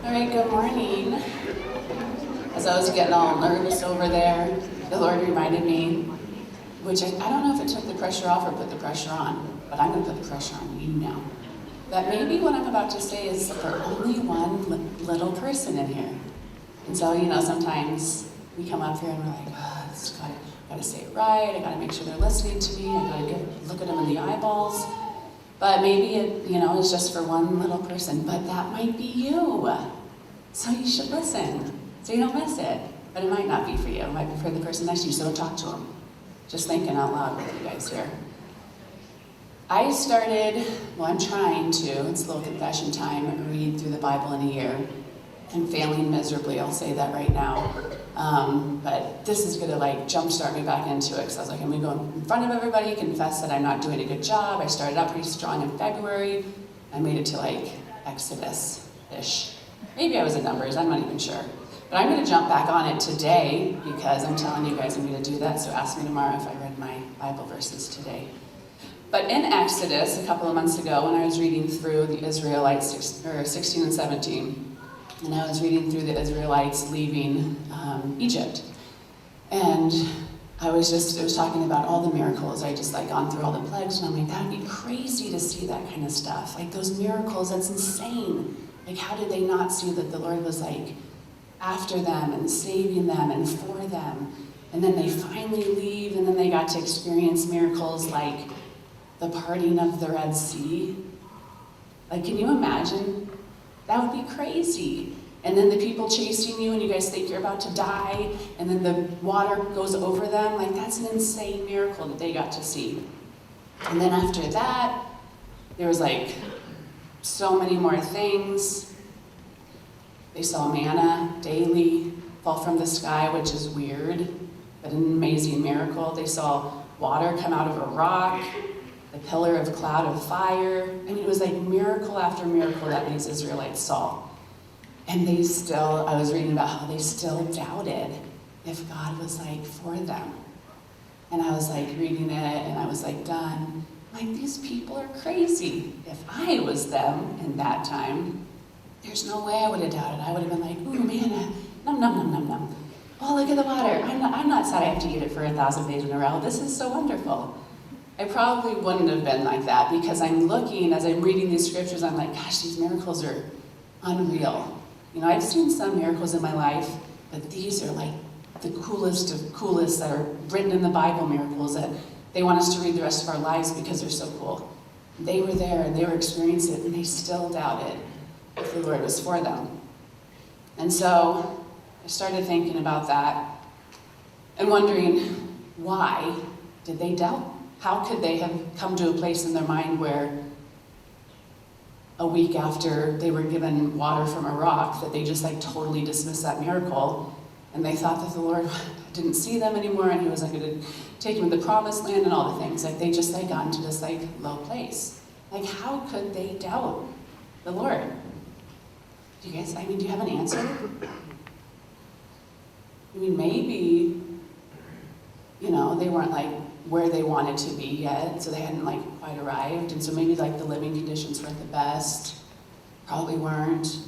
All right, good morning. As I was getting all nervous over there, the Lord reminded me, which I don't know if it took the pressure off or put the pressure on, but I'm going to put the pressure on you now. That maybe what I'm about to say is for only one little person in here. And so, sometimes we come up here and we're like, I gotta say it right, I gotta make sure they're listening to me, I gotta look at them in the eyeballs. But maybe it, it's just for one little person, but that might be you. So you should listen, so you don't miss it. But it might not be for you, it might be for the person next to you, so don't talk to them. Just thinking out loud with you guys here. I'm trying to, it's a little confession time, read through the Bible in a year. I'm failing miserably, I'll say that right now. But this is gonna jumpstart me back into it, because I was like, I'm gonna go in front of everybody, confess that I'm not doing a good job. I started out pretty strong in February. I made it to Exodus-ish. Maybe I was in Numbers, I'm not even sure. But I'm gonna jump back on it today, because I'm telling you guys I'm gonna do that, so ask me tomorrow if I read my Bible verses today. But in Exodus, a couple of months ago, when I was reading through the Israelites, 16 and 17, and I was reading through the Israelites leaving Egypt. And it was talking about all the miracles. I just gone through all the plagues, and I'm like, that would be crazy to see that kind of stuff. Those miracles, that's insane. How did they not see that the Lord was after them and saving them and for them? And then they finally leave, and then they got to experience miracles like the parting of the Red Sea. Can you imagine? That would be crazy. And then the people chasing you and you guys think you're about to die, and then the water goes over them. That's an insane miracle that they got to see. And then after that, there was so many more things. They saw manna daily fall from the sky, which is weird, but an amazing miracle. They saw water come out of a rock, the pillar of cloud of fire. It was miracle after miracle that these Israelites saw. And I was reading about how they still doubted if God was for them. And I was reading it, and I was done. These people are crazy. If I was them in that time, there's no way I would have doubted. I would have been ooh, man, num, num, num, num, num. Oh, look at the water. I'm not sad I have to eat it for 1,000 days in a row. This is so wonderful. I probably wouldn't have been like that, because I'm looking, as I'm reading these scriptures, I'm gosh, these miracles are unreal. I've seen some miracles in my life, but these are the coolest of coolest that are written in the Bible, miracles that they want us to read the rest of our lives because they're so cool. They were there and they were experiencing it, and they still doubted if the Lord was for them. And so I started thinking about that and wondering, why did they doubt? How could they have come to a place in their mind where a week after they were given water from a rock, that they just totally dismissed that miracle, and they thought that the Lord didn't see them anymore, and he was going to take them to the promised land and all the things. They just got into this low place. How could they doubt the Lord? Do you guys, do you have an answer? Maybe, they weren't where they wanted to be yet, so they hadn't quite arrived, and so maybe the living conditions weren't the best, probably weren't.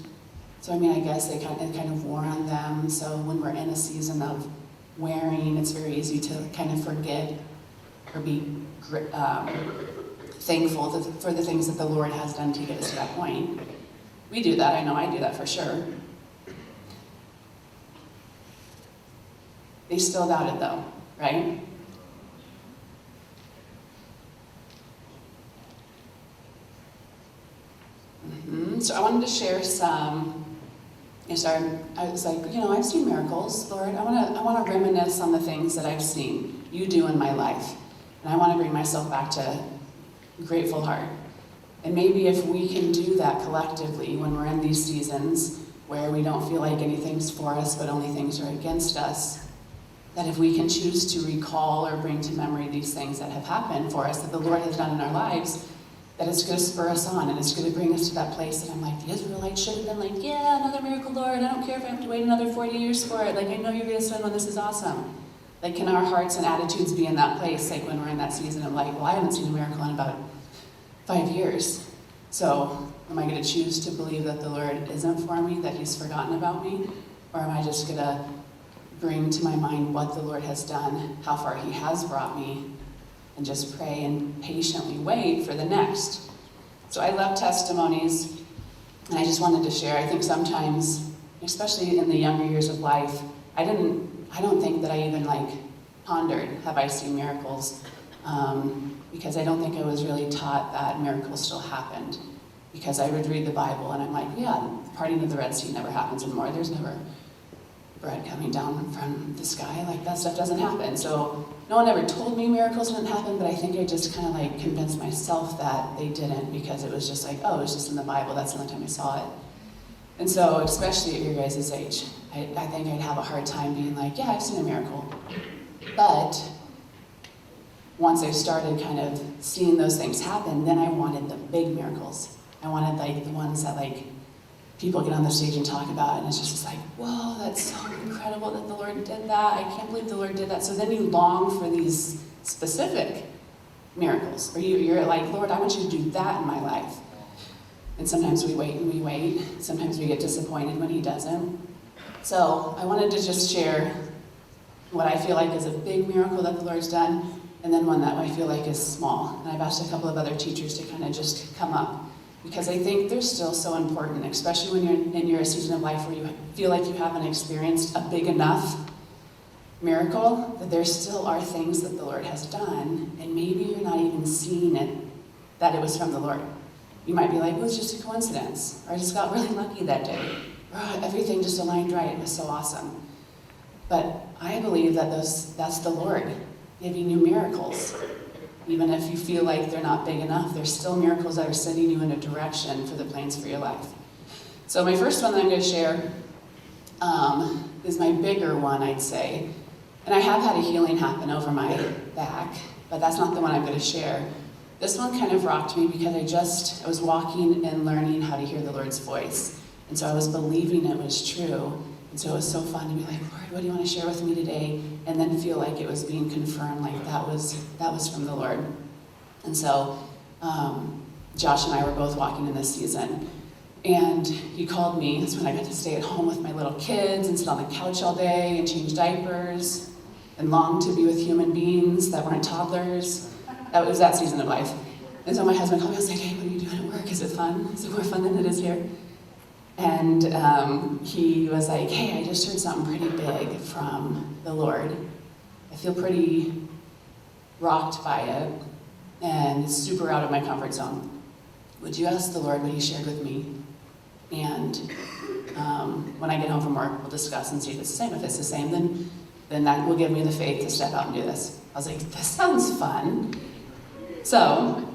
So I guess it kind of wore on them. So when we're in a season of wearing, it's very easy to kind of forget or be thankful for the things that the Lord has done to get us to that point. We do that. I know I do that for sure. They still doubted though, right? So I wanted to share some. I was I've seen miracles, Lord. I want to reminisce on the things that I've seen you do in my life, and I want to bring myself back to a grateful heart. And maybe if we can do that collectively when we're in these seasons where we don't feel like anything's for us, but only things are against us, that if we can choose to recall or bring to memory these things that have happened for us, that the Lord has done in our lives, that it's going to spur us on, and it's going to bring us to that place that I'm the Israelites should have been yeah, another miracle, Lord. I don't care if I have to wait another 40 years for it. I know you're going to send one. This is awesome. Can our hearts and attitudes be in that place, when we're in that season of well, I haven't seen a miracle in about 5 years. So am I going to choose to believe that the Lord isn't for me, that he's forgotten about me? Or am I just going to bring to my mind what the Lord has done, how far he has brought me, and just pray and patiently wait for the next? So I love testimonies, and I just wanted to share. I think sometimes, especially in the younger years of life, I don't think that I even pondered, have I seen miracles? Because I don't think I was really taught that miracles still happened. Because I would read the Bible and I'm like, yeah, the parting of the Red Sea never happens anymore. There's never bread coming down from the sky. That stuff doesn't happen. So no one ever told me miracles didn't happen, but I think I just kind of convinced myself that they didn't, because it was just oh, it's just in the Bible. That's the only time I saw it. And so, especially at your guys' age, I think I'd have a hard time being yeah, I've seen a miracle. But once I started kind of seeing those things happen, then I wanted the big miracles. I wanted the ones that people get on the stage and talk about, and it's just whoa, that's so incredible that the Lord did that. I can't believe the Lord did that. So then you long for these specific miracles, or you're Lord, I want you to do that in my life. And sometimes we wait and we wait. Sometimes we get disappointed when he doesn't. So I wanted to just share what I feel is a big miracle that the Lord's done, and then one that I feel is small. And I've asked a couple of other teachers to kind of just come up, because I think they're still so important, especially when you're in a season of life where you feel you haven't experienced a big enough miracle, that there still are things that the Lord has done, and maybe you're not even seeing it, that it was from the Lord. You might be well, it was just a coincidence, or I just got really lucky that day, or everything just aligned right, it was so awesome. But I believe that that's the Lord giving you miracles. Even if you feel they're not big enough, there's still miracles that are sending you in a direction for the plans for your life. So my first one that I'm going to share is my bigger one, I'd say. And I have had a healing happen over my back, but that's not the one I'm going to share. This one kind of rocked me because I was walking and learning how to hear the Lord's voice. And so I was believing it was true. And so it was so fun to be Lord, what do you want to share with me today? And then feel it was being confirmed, that was from the Lord. And so Josh and I were both walking in this season. And he called me. That's when I got to stay at home with my little kids and sit on the couch all day and change diapers and long to be with human beings that weren't toddlers. That was that season of life. And so my husband called me. I was hey, what are you doing at work? Is it fun? Is it more fun than it is here? And he was hey, I just heard something pretty big from the Lord. I feel pretty rocked by it, and it's super out of my comfort zone. Would you ask the Lord what he shared with me? And when I get home from work, we'll discuss and see if it's the same. If it's the same, then that will give me the faith to step out and do this. I was this sounds fun. So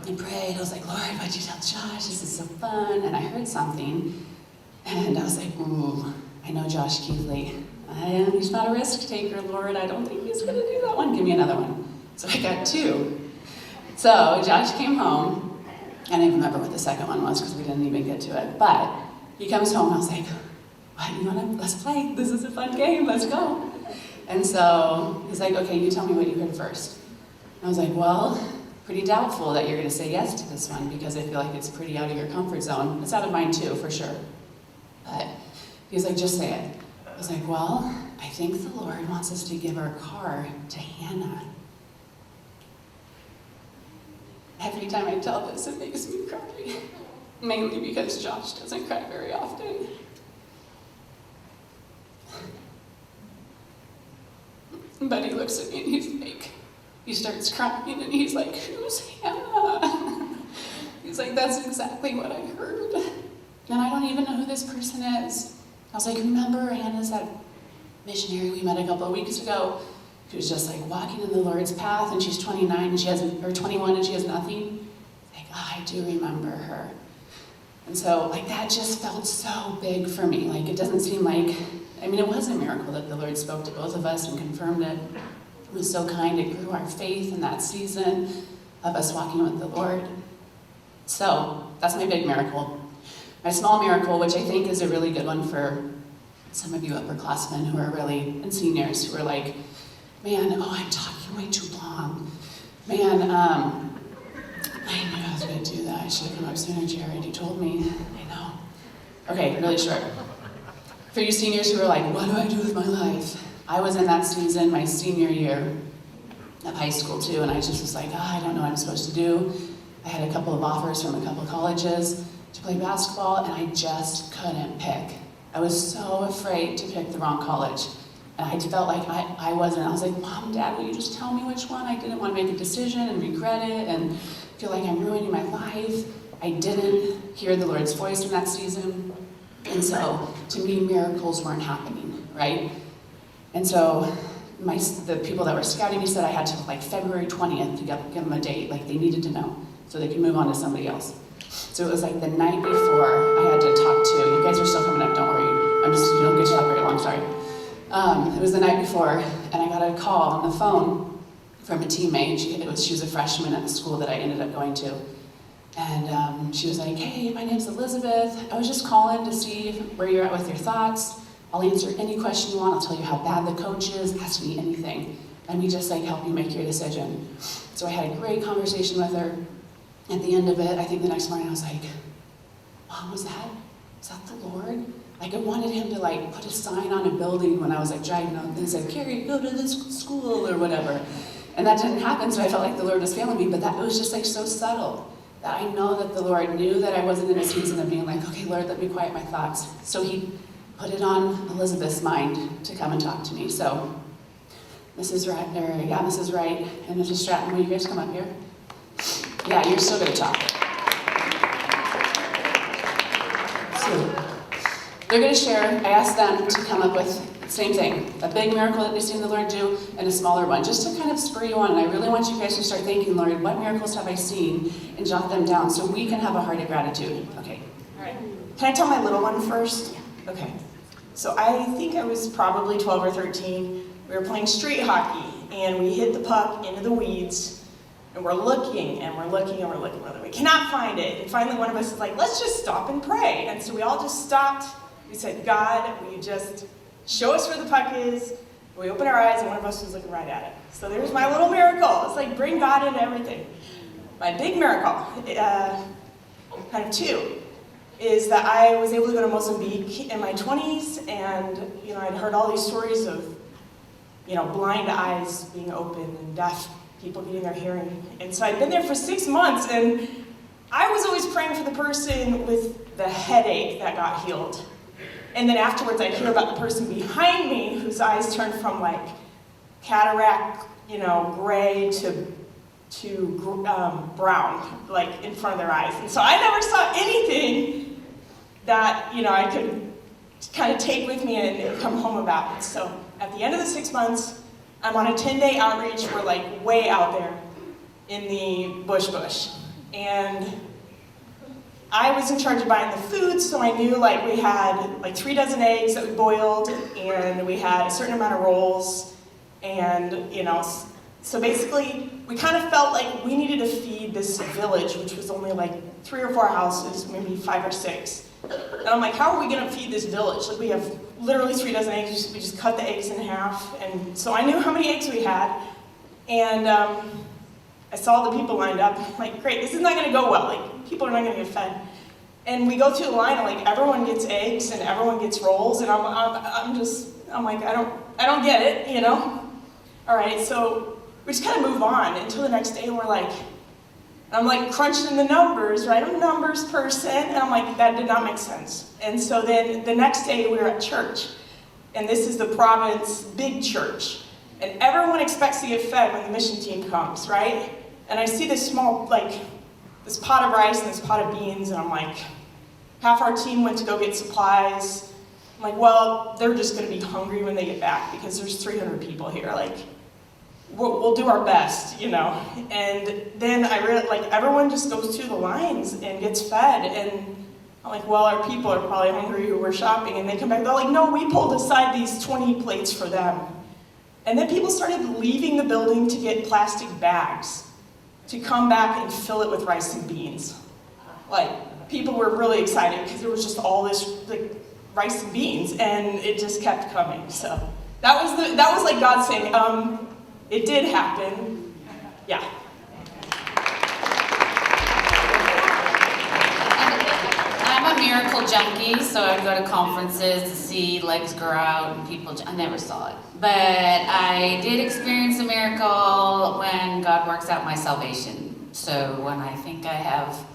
I prayed. I was Lord, why'd you tell Josh? This is so fun. And I heard something, and I was ooh, I know Josh Keithley. He's not a risk taker, Lord. I don't think he's going to do that one. Give me another one. So I got two. So Josh came home. I don't even remember what the second one was because we didn't even get to it. But he comes home. I was what, let's play. This is a fun game. Let's go. And so he's okay, you tell me what you heard first. And I was well, pretty doubtful that you're going to say yes to this one because I feel it's pretty out of your comfort zone. It's out of mine too, for sure. But he's just say it. I was well, I think the Lord wants us to give our car to Hannah. Every time I tell this, it makes me cry. Mainly because Josh doesn't cry very often. But he looks at me and he's he starts crying and he's who's Hannah? He's that's exactly what I heard. And I don't even know who this person is. I was remember Hannah's that missionary we met a couple of weeks ago? She was just walking in the Lord's path, and she's 29 and she has, or 21 and she has nothing. I do remember her. And so that just felt so big for me. It doesn't seem it was a miracle that the Lord spoke to both of us and confirmed it. It was so kind. It grew our faith in that season of us walking with the Lord. So that's my big miracle. My small miracle, which I think is a really good one for some of you upperclassmen who are and seniors who are man, I'm talking way too long. Man, I knew I was going to do that. I should have come up sooner, Jared. You told me. I know. Okay, really short. For you seniors who are like, what do I do with my life? I was in that season, my senior year of high school too, and I just was like, I don't know what I'm supposed to do. I had a couple of offers from a couple of colleges to play basketball, and I just couldn't pick. I was so afraid to pick the wrong college. And I felt like I wasn't. I was like, Mom, Dad, will you just tell me which one? I didn't want to make a decision and regret it and feel like I'm ruining my life. I didn't hear the Lord's voice in that season. And so, to me, miracles weren't happening, right? And so, the people that were scouting me said I had to like February 20th to give them a date. Like, they needed to know so they could move on to somebody else. So it was like the night before I had to talk to, you guys are still coming up, don't worry. You don't get to talk very long, sorry. It was the night before, and I got a call on the phone from a teammate. She was a freshman at the school that I ended up going to. And she was like, hey, my name's Elizabeth. I was just calling to see where you're at with your thoughts. I'll answer any question you want. I'll tell you how bad the coach is. Ask me anything. Let me just help you make your decision. So I had a great conversation with her. At the end of it, I think the next morning I was like, Mom, was that the Lord? Like, I wanted him to put a sign on a building when I was driving out and said, Carrie, go to this school or whatever. And that didn't happen, so I felt like the Lord was failing me, but that was just so subtle that I know that the Lord knew that I wasn't in a season of being okay, Lord, let me quiet my thoughts. So he put it on Elizabeth's mind to come and talk to me. So Mrs. Wright and Mrs. Stratton, will you guys come up here? Yeah, you're still going to talk. So they're going to share. I asked them to come up with the same thing, a big miracle that they've seen the Lord do, and a smaller one, just to kind of spur you on. And I really want you guys to start thinking, Lord, what miracles have I seen, and jot them down so we can have a heart of gratitude. Okay. All right. Can I tell my little one first? Yeah. Okay. So I think I was probably 12 or 13. We were playing street hockey, and we hit the puck into the weeds, and we're looking, and we're looking, and we're looking. We cannot find it. And finally one of us is like, let's just stop and pray. And so we all just stopped. We said, God, will you just show us where the puck is? We opened our eyes, and one of us was looking right at it. So there's my little miracle. It's bring God into everything. My big miracle, kind of two, is that I was able to go to Mozambique in my 20s, and I'd heard all these stories of blind eyes being open and deaf people getting their hearing. And so I'd been there for 6 months, and I was always praying for the person with the headache that got healed. And then afterwards, I'd hear about the person behind me whose eyes turned from cataract, gray to brown, in front of their eyes. And so I never saw anything that, I could kind of take with me and come home about it. So at the end of the 6 months, I'm on a 10-day outreach. We're way out there in the bush. And I was in charge of buying the food, so I knew we had 3 dozen eggs that we boiled, and we had a certain amount of rolls, and so basically we kind of felt like we needed to feed this village, which was only 3 or 4 houses, maybe 5 or 6. And I'm like, how are we going to feed this village? We have literally 3 dozen eggs. We just cut the eggs in half, and so I knew how many eggs we had, and I saw the people lined up. I'm like, great, this is not going to go well. People are not going to get fed. And we go through the line, and everyone gets eggs and everyone gets rolls, and I'm like, I don't get it, All right, so we just kind of move on until the next day, and I'm crunching the numbers, right? I'm a numbers person, and I'm like, that did not make sense. And so then the next day we were at church, and this is the province big church, and everyone expects to get fed when the mission team comes, right? And I see this small, this pot of rice and this pot of beans, and I'm like, half our team went to go get supplies. I'm like, well, they're just going to be hungry when they get back because there's 300 people here. We'll do our best, And then I realized, everyone just goes through the lines and gets fed. And I'm like, well, our people are probably hungry who were shopping. And they come back, they're like, no, we pulled aside these 20 plates for them. And then people started leaving the building to get plastic bags to come back and fill it with rice and beans. People were really excited because there was just all this rice and beans, and it just kept coming. So that was God saying, it did happen. Yeah. miracle junkie, so I'd go to conferences to see legs grow out and people, I never saw it. But I did experience a miracle when God works out my salvation. So when I think I have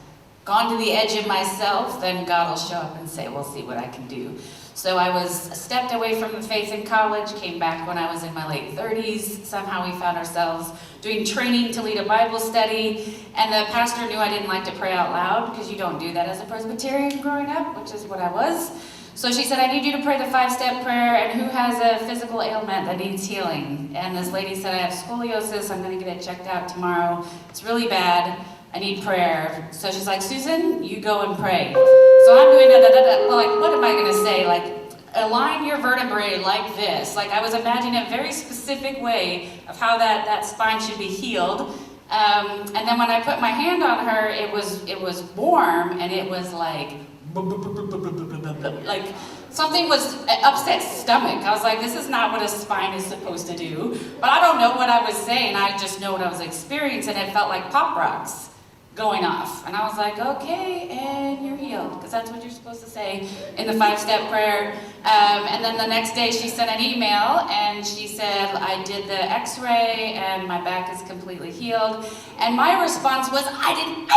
gone to the edge of myself, then God will show up and say, we'll see what I can do. So I was stepped away from the faith in college, came back when I was in my late 30s. Somehow we found ourselves doing training to lead a Bible study, and the pastor knew I didn't like to pray out loud, because you don't do that as a Presbyterian growing up, which is what I was. So she said, I need you to pray the 5-step prayer, and who has a physical ailment that needs healing? And this lady said, I have scoliosis, I'm gonna get it checked out tomorrow. It's really bad, I need prayer. So she's like, Susan, you go and pray. So I'm doing like, what am I gonna say? Like, align your vertebrae like this. Like, I was imagining a very specific way of how that spine should be healed. And then when I put my hand on her, it was warm, and it was like something was upset stomach. I was like, this is not what a spine is supposed to do. But I don't know what I was saying. I just know what I was experiencing. It felt like pop rocks going off. And I was like, okay, and you're healed, because that's what you're supposed to say in the 5-step prayer. And then the next day she sent an email, and she said, I did the x-ray, and my back is completely healed. And my response was, I did it!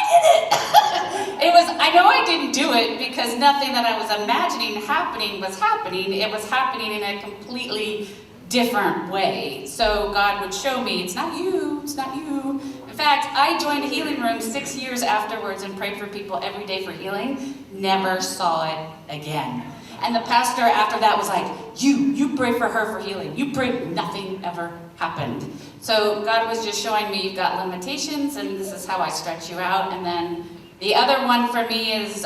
It was, I know I didn't do it, because nothing that I was imagining happening was happening. It was happening in a completely different way. So God would show me, it's not you, it's not you. In fact, I joined a healing room 6 years afterwards and prayed for people every day for healing. Never saw it again. And the pastor after that was like, you pray for her for healing. You pray, nothing ever happened. So God was just showing me, you've got limitations, and this is how I stretch you out. And then the other one for me is,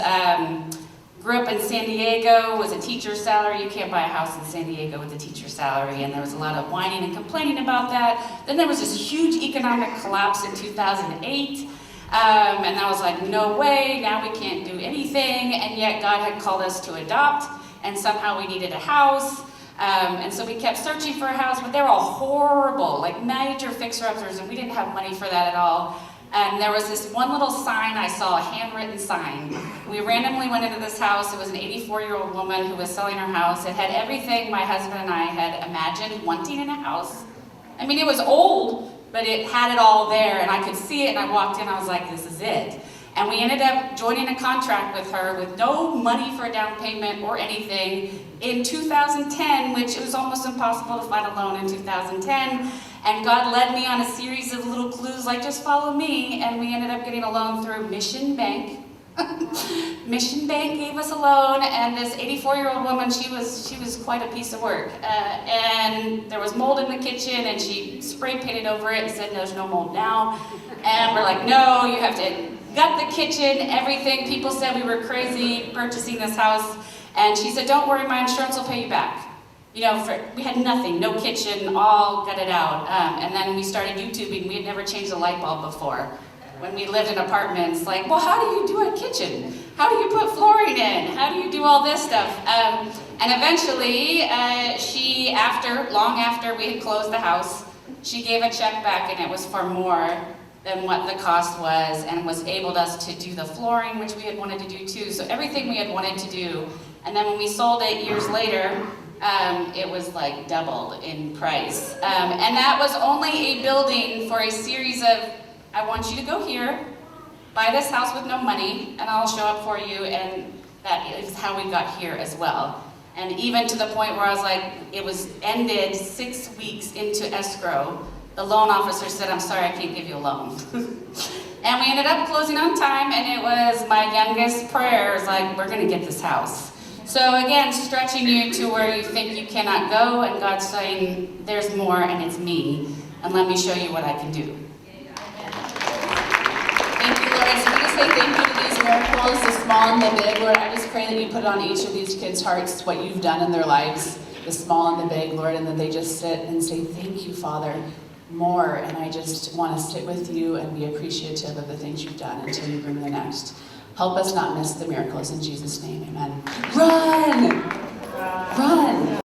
grew up in San Diego, was a teacher's salary. You can't buy a house in San Diego with a teacher's salary, and there was a lot of whining and complaining about that. Then there was this huge economic collapse in 2008, and I was like, no way, now we can't do anything, and yet God had called us to adopt, and somehow we needed a house, and so we kept searching for a house, but they were all horrible, like major fixer-uppers, and we didn't have money for that at all. And there was this one little sign I saw, a handwritten sign. We randomly went into this house. It was an 84-year-old woman who was selling her house. It had everything my husband and I had imagined wanting in a house. I mean, it was old, but it had it all there, and I could see it, and I walked in, I was like, this is it. And we ended up joining a contract with her with no money for a down payment or anything in 2010, which it was almost impossible to find a loan in 2010. And God led me on a series of little clues like, just follow me, and we ended up getting a loan through Mission Bank. Mission Bank gave us a loan, and this 84-year-old woman, she was quite a piece of work. And there was mold in the kitchen, and she spray painted over it and said, there's no mold now. And we're like, no, you have to gut the kitchen, everything. People said we were crazy purchasing this house. And she said, don't worry, my insurance will pay you back. You know, we had nothing, no kitchen, all gutted out. And then we started YouTubing. We had never changed a light bulb before. When we lived in apartments, like, well, how do you do a kitchen? How do you put flooring in? How do you do all this stuff? And eventually, long after we had closed the house, she gave a check back, and it was for more than what the cost was, and was able us to do the flooring, which we had wanted to do too. So everything we had wanted to do. And then when we sold it years later, it was like doubled in price. And that was only a building for a series of, I want you to go here, buy this house with no money, and I'll show up for you, and that is how we got here as well. And even to the point where I was like, it was ended 6 weeks into escrow. The loan officer said, I'm sorry, I can't give you a loan. And we ended up closing on time, and it was my youngest prayers, like, we're gonna get this house. So again, stretching you to where you think you cannot go, and God's saying, there's more, and it's me, and let me show you what I can do. Thank you, Lord. So we just say thank you to these miracles, the small and the big. Lord, I just pray that you put on each of these kids' hearts what you've done in their lives, the small and the big, Lord, and that they just sit and say, thank you, Father, more. And I just want to sit with you and be appreciative of the things you've done until you bring the next. Help us not miss the miracles in Jesus' name, amen. Run! Run!